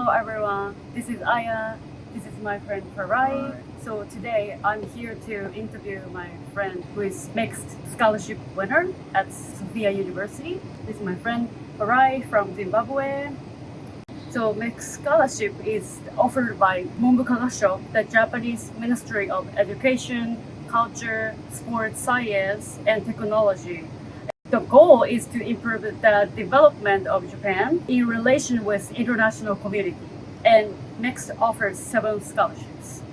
everyone, this is Aya, this is my friend Farai. So today I'm here to interview my friend who is MEXT Scholarship Winner at Sophia University. This is my friend Farai from Zimbabwe. So MEXT Scholarship is offered by Munbukagasho, the Japanese Ministry of Education, Culture, Sports, Science, and Technology. The goal is to improve the development of Japan in relation with international community, and MEXT offers 7 scholarships.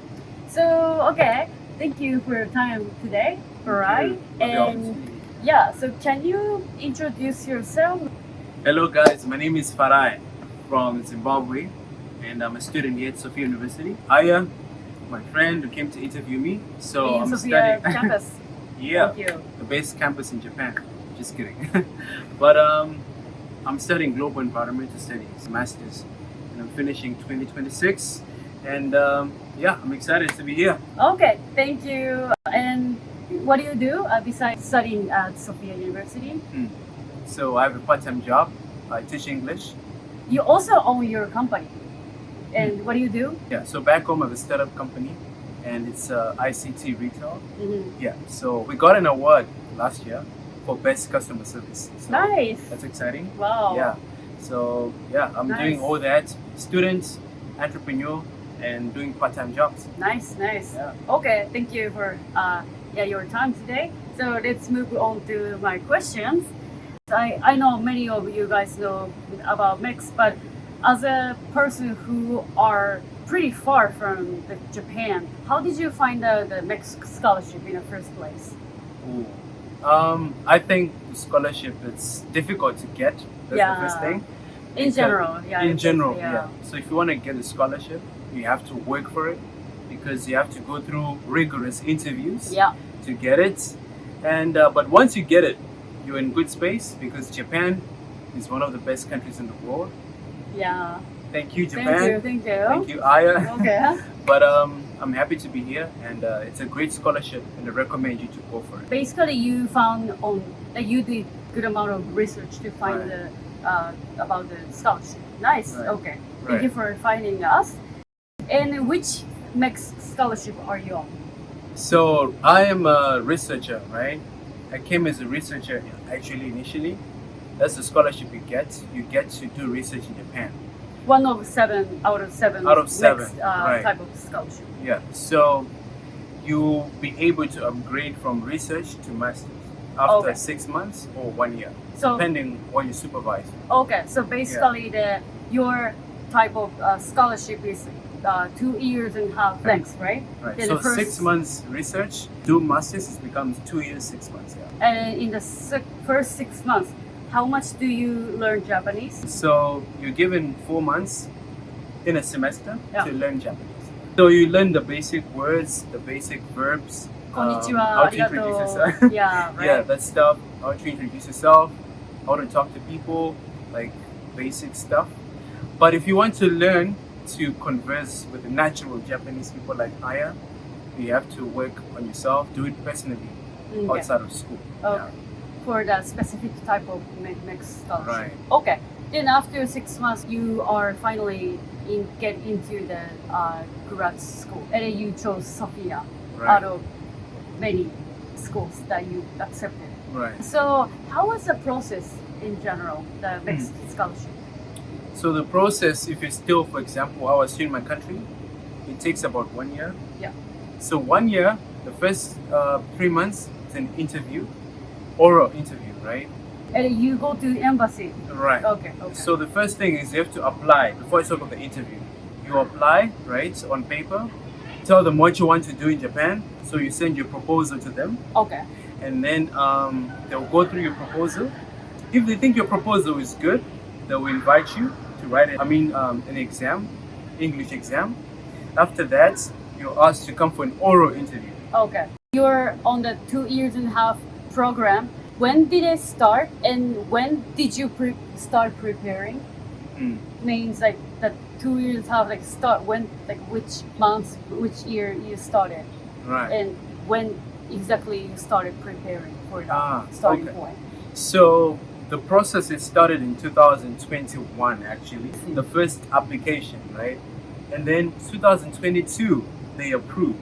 So, okay, thank you for your time today, Farai. And yeah, so can you introduce yourself? Hello guys, my name is Farai from Zimbabwe, and I'm a student here at Sophia University. Aya, my friend who came to interview me, so In I'm Sophia studying. campus. Yeah, Thank you. the best campus in Japan. Just kidding. But I'm studying global environmental studies, masters, and I'm finishing 2026. And yeah, I'm excited to be here. Okay, thank you. And what do you do besides studying at Sophia University? So I have a part-time job. I teach English. You also own your company. And what do you do? Yeah, so back home I have a startup company, and it's ICT retail. Yeah, so we got an award last year for best customer service. So Nice. that's exciting. Wow. Yeah. So yeah, I'm Nice. doing all that. Student, entrepreneur, and doing part-time jobs. Nice. Yeah. Okay, thank you for your time today. So let's move on to my questions. I know many of you guys know about MEXT, but as a person who are pretty far from Japan, how did you find the MEXT scholarship in the first place? Ooh. I think the scholarship is difficult to get. That's the first thing. In general, yeah. In general, yeah. So if you want to get a scholarship, you have to work for it, because you have to go through rigorous interviews to get it. And but once you get it, you're in good space, because Japan is one of the best countries in the world. Yeah. Thank you, Japan. Thank you. Thank you, Aya. Okay. But I'm happy to be here, and it's a great scholarship, and I recommend you to go for it. Basically, you found that you did good amount of research to find about the scholarship. Nice. Right. Okay. Thank you for finding us. And which MEXT scholarship are you on? So I am a researcher, right? I came as a researcher actually initially. That's the scholarship you get. You get to do research in Japan. One of 7 out of 7. Out of 7, MEXT, right. type of scholarship. Yeah. So you'll be able to upgrade from research to masters after 6 months or 1 year, So depending on your supervisor. okay. So basically, your type of scholarship is 2 years and a half length, right? Right. Then So the first- 6 months research, do masters, it becomes 2 years, 6 months. Yeah. And in the first 6 months, how much do you learn Japanese? So you're given 4 months in a semester Yeah. to learn Japanese. So you learn the basic words, the basic verbs, Konnichiwa, how to introduce yourself. arigato. Yeah, right. Yeah, that stuff. How to introduce yourself, how to talk to people, like basic stuff. But if you want to learn to converse with the natural Japanese people like Aya, you have to work on yourself, do it personally Okay. outside of school. Okay. For the specific type of MEXT scholarship. Right. Okay. Then after 6 months, you are finally get into the grad school, and then you chose Sophia Right. out of many schools that you accepted. Right. So how was the process in general, the MEXT scholarship? So the process, if you're still, for example, I was still in my country, it takes about 1 year. Yeah. So 1 year, the first 3 months, it's an interview, oral interview, right? And you go to embassy. Right. Okay. So the first thing is you have to apply before you talk about the interview. You apply, right, on paper, tell them what you want to do in Japan. So you send your proposal to them, Okay. and then they'll go through your proposal. If they think your proposal is good, they will invite you to write an exam, English exam. After that, you're asked to come for an oral interview. Okay. You're on the 2 years and a half program. When did it start, and when did you start preparing? Means like the 2 years and a half, like start when, like which month, which year you started, Right. and when exactly you started preparing for the starting okay. point. So The process it started in 2021 actually, the first application, right? And then 2022 they approved.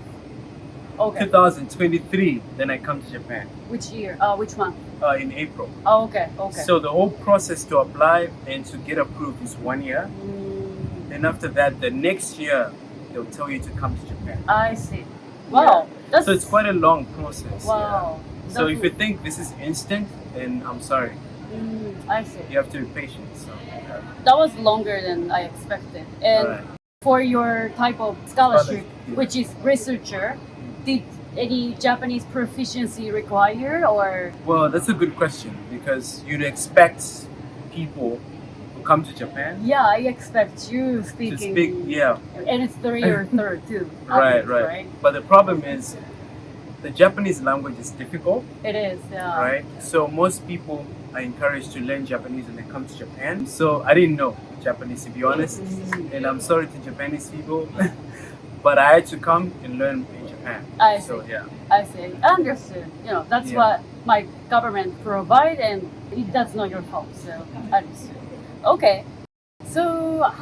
Okay. 2023 then I come to Japan Which year? Which month? in April. Oh, okay. Okay. So the whole process to apply and to get approved is 1 year. Then after that, the next year they'll tell you to come to Japan. I see. Wow. So it's quite a long process. Wow. Yeah. So if you think this is instant, then I'm sorry. I see. You have to be patient. So, yeah. That was longer than I expected. And Right. for your type of scholarship, Yeah. which is researcher, did any Japanese proficiency require or? Well, that's a good question because you'd expect people who come to Japan Yeah, I expect you to speaking. speak. Yeah, And it's 3 or third too. right, obvious, right. But the problem is the Japanese language is difficult, It is. Yeah. right? So most people are encouraged to learn Japanese when they come to Japan. So I didn't know Japanese, to be honest, and I'm sorry to Japanese people, but I had to come and learn in Japan. I So see. yeah. I see. I understood. That's Yeah. what my government provide, and that's not your fault. So I understood. Okay. So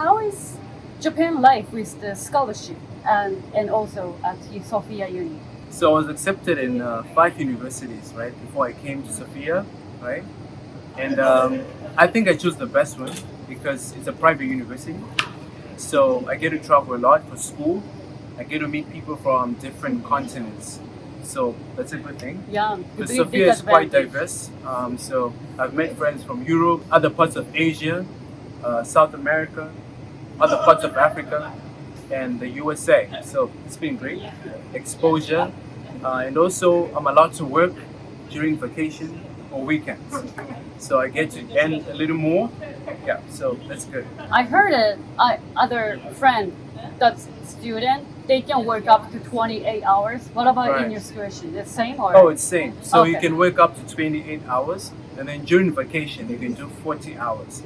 how is Japan life with the scholarship and also at Sophia Uni? So I was accepted in 5 universities, right, before I came to Sophia, right? And I think I chose the best one because it's a private university. So I get to travel a lot for school. I get to meet people from different continents. So that's a good thing. Yeah. Because big Sophia is quite advantage. diverse. So I've met friends from Europe, other parts of Asia, South America, other parts of Africa, and the USA. So it's been great exposure. And also I'm allowed to work during vacation or weekends. So I get to earn a little more. Yeah, so that's good. I heard it. Other friend that's student, they can work up to 28 hours. What about in Right. your situation? The same or? Oh, it's same. So you Okay. can work up to 28 hours, and then during vacation you can do 40 hours.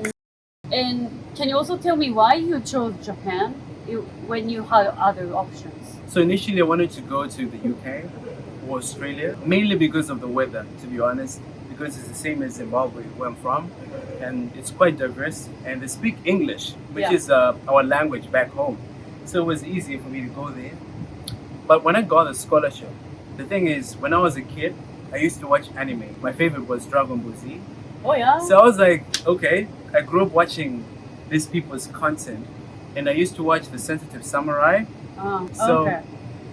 And can you also tell me why you chose Japan when you had other options? So initially I wanted to go to the UK or Australia, mainly because of the weather, to be honest, because it's the same as Zimbabwe, where I'm from, and it's quite diverse, and they speak English, which Yeah. is our language back home. So it was easy for me to go there. But when I got a scholarship, the thing is, when I was a kid, I used to watch anime. My favorite was Dragon Ball Z. Oh yeah. So I was like, okay, I grew up watching these people's content, and I used to watch The Sensitive Samurai. So Okay.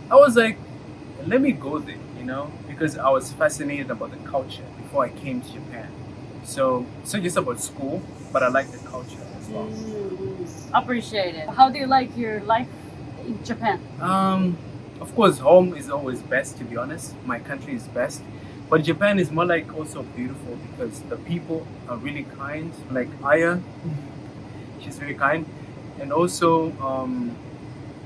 I was like, let me go there, because I was fascinated about the culture before I came to Japan. So it's not just about school, but I like the culture as well. Appreciate it. How do you like your life in Japan? Of course, home is always best, to be honest. My country is best. But Japan is more like also beautiful because the people are really kind. Like Aya, she's very kind. And also,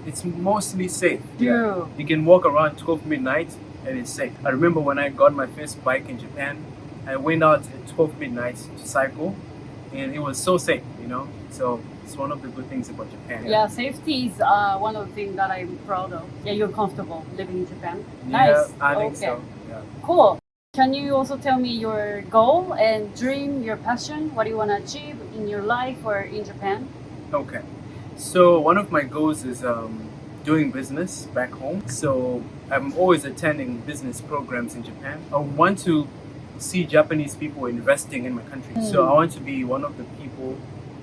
it's mostly safe. True. You can walk around 12 midnight and it's safe. I remember when I got my first bike in Japan, I went out at 12 midnight to cycle and it was so safe, So it's one of the good things about Japan. Yeah, safety is one of the things that I'm proud of. Yeah, you're comfortable living in Japan. Yeah, Nice. I think Okay. so. Yeah. Cool. Can you also tell me your goal and dream, your passion? What do you want to achieve in your life or in Japan? Okay. So one of my goals is doing business back home. So I'm always attending business programs in Japan. I want to see Japanese people investing in my country. So I want to be one of the people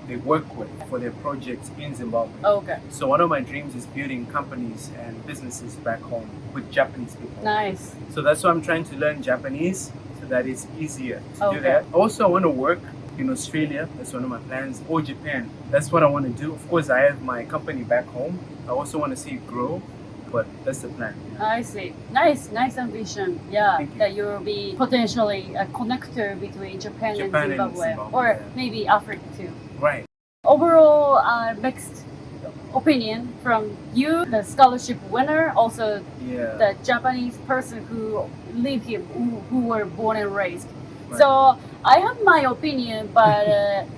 they work with for their projects in Zimbabwe. Okay. So one of my dreams is building companies and businesses back home with Japanese people. Nice. So that's why I'm trying to learn Japanese so that it's easier to Okay. do that. Also, I want to work in Australia. That's one of my plans. Or Japan. That's what I want to do. Of course, I have my company back home. I also want to see it grow, but that's the plan. I see. Nice ambition. Yeah, Thank you. that you will be potentially a connector between Japan and Japan and Zimbabwe, Zimbabwe, or yeah. maybe Africa too. Right. Overall, mixed opinion from you, the scholarship winner, also Yeah. the Japanese person who live here, who were born and raised. Right. So I have my opinion, but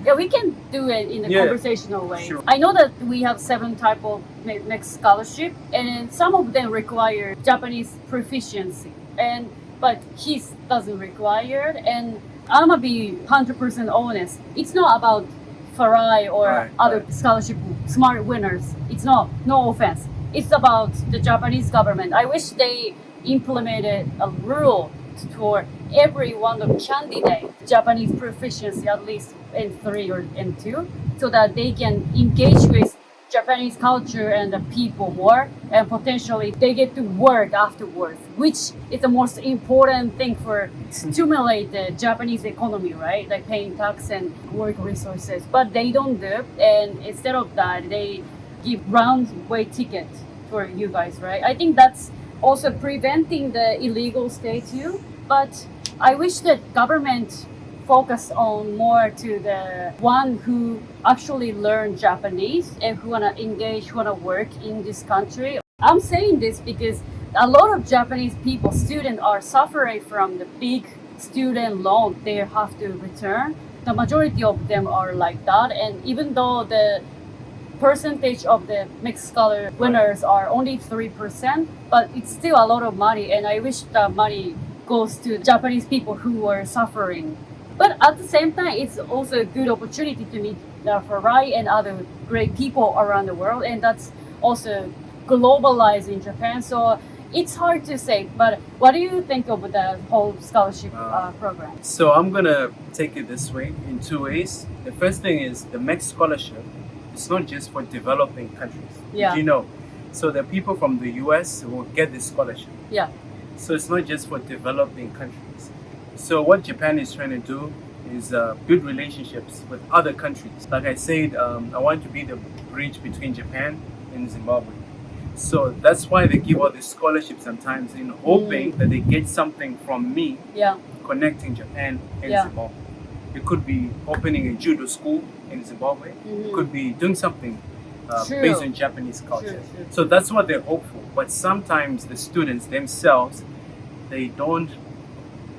yeah, we can do it in a Yeah, conversational way. sure. I know that we have 7 type of mixed scholarship, and some of them require Japanese proficiency, but his doesn't require. And I'm gonna be 100% honest. It's not about Farai or other scholarship smart winners. It's not, no offense. It's about the Japanese government. I wish they implemented a rule for every one of candidate Japanese proficiency at least in 3 or in 2, so that they can engage with Japanese culture and the people more, and potentially they get to work afterwards, which is the most important thing for stimulate the Japanese economy, right? Like paying tax and work resources. But they don't do, and instead of that, they give round way ticket for you guys, right? I think that's also preventing the illegal stay too. But I wish that government focus on more to the one who actually learn Japanese and who wanna engage, who wanna work in this country. I'm saying this because a lot of Japanese people, students, are suffering from the big student loan they have to return. The majority of them are like that, and even though the percentage of the MEXT Scholar winners are only 3%, but it's still a lot of money, and I wish the money goes to Japanese people who are suffering. But at the same time, it's also a good opportunity to meet Farai and other great people around the world, and that's also globalized in Japan. So it's hard to say, but what do you think of the whole scholarship program? So I'm gonna take it this way in 2 ways. The first thing is the MEXT Scholarship. It's not just for developing countries. Yeah. Did you know? So the people from the US will get this scholarship. Yeah. So it's not just for developing countries. So what Japan is trying to do is build relationships with other countries. Like I said, I want to be the bridge between Japan and Zimbabwe. So that's why they give all these scholarships sometimes in hoping that they get something from me connecting Japan and Zimbabwe. It could be opening a judo school in Zimbabwe. It could be doing something based on Japanese culture. True. So that's what they hope for. But sometimes the students themselves, they don't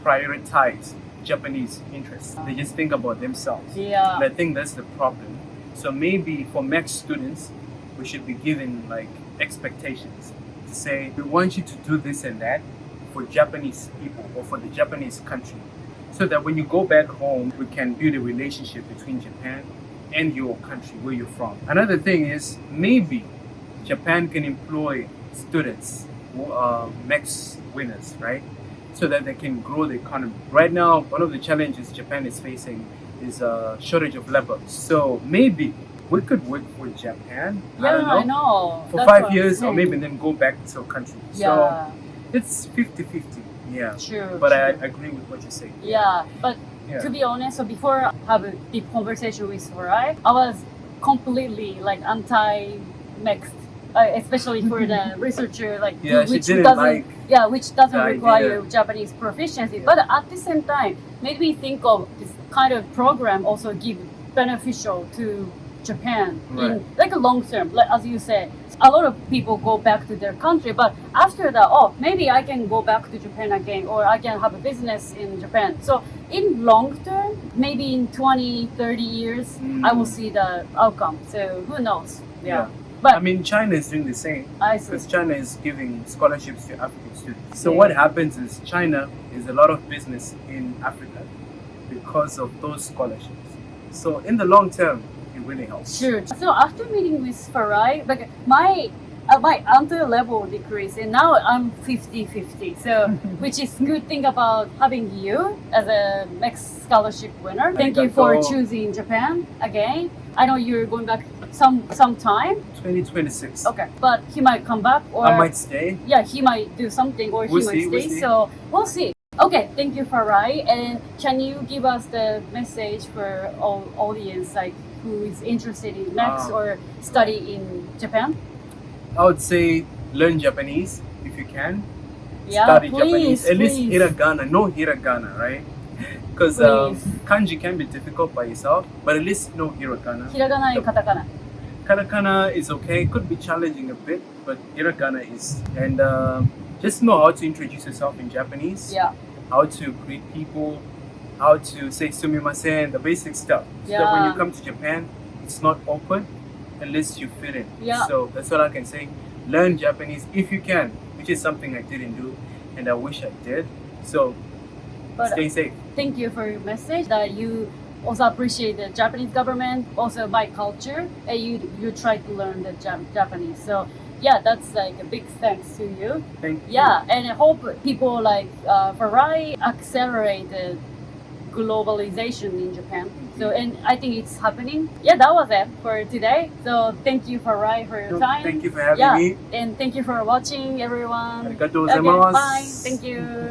prioritize Japanese interests. They just think about themselves. Yeah. And I think that's the problem. So maybe for MEXT students, we should be given like expectations to say, we want you to do this and that for Japanese people or for the Japanese country. So that when you go back home, we can build a relationship between Japan and your country, where you're from. Another thing is maybe Japan can employ students who are MEXT winners, right? So that they can grow the economy. Right now, one of the challenges Japan is facing is a shortage of labor. So maybe we could work for Japan. Yeah, I don't know. I know. For That's 5 years, or maybe then go back to our country. Yeah. So it's 50-50. Yeah. True. But I agree with what you say. Yeah, but to be honest, so before I have a deep conversation with Farai, I was completely like anti-MEXT, especially for the researcher, like which doesn't require Japanese proficiency. Yeah. But at the same time, made me think of this kind of program also give beneficial to Japan in like a long term, like as you said. A lot of people go back to their country, but after that, maybe I can go back to Japan again, or I can have a business in Japan. So in long term, maybe in 20, 30 years, I will see the outcome. So who knows? Yeah. But I mean, China is doing the same. I see. Because China is giving scholarships to African students. So what happens is China is a lot of business in Africa because of those scholarships. So in the long term, it really helps. Sure. So after meeting with Farai, like my entry level decreased, and now I'm 50-50. So which is good thing about having you as a MEXT Scholarship winner. Thank you for choosing Japan again. I know you're going back sometime. 2026. Okay, but he might come back, or I might stay. Yeah, he might do something, or he might stay. We'll see. So we'll see. Okay, thank you, Farai. And can you give us the message for all audience, like who is interested in MEXT or study in Japan? I would say learn Japanese if you can. Yeah, Study please, Japanese. At least please. hiragana. No hiragana, right? Because kanji can be difficult by yourself, but at least know hiragana. Hiragana and katakana. Katakana is okay. Could be challenging a bit, but hiragana is. And just know how to introduce yourself in Japanese. Yeah. How to greet people. How to say sumimasen, the basic stuff. So that when you come to Japan, it's not awkward unless you fit in. Yeah. So that's all I can say. Learn Japanese if you can, which is something I didn't do, and I wish I did. So stay safe. thank you for your message that you also appreciate the Japanese government, also by culture, and you try to learn the Japanese. So yeah, that's like a big thanks to you. Thank you. Yeah, and I hope people like Farai accelerate the globalization in Japan. So, and I think it's happening. Yeah, that was it for today. So thank you, Farai, for your time. Thank you for having me. And thank you for watching, everyone. Arigatou Okay, gozaimasu. bye. Thank you.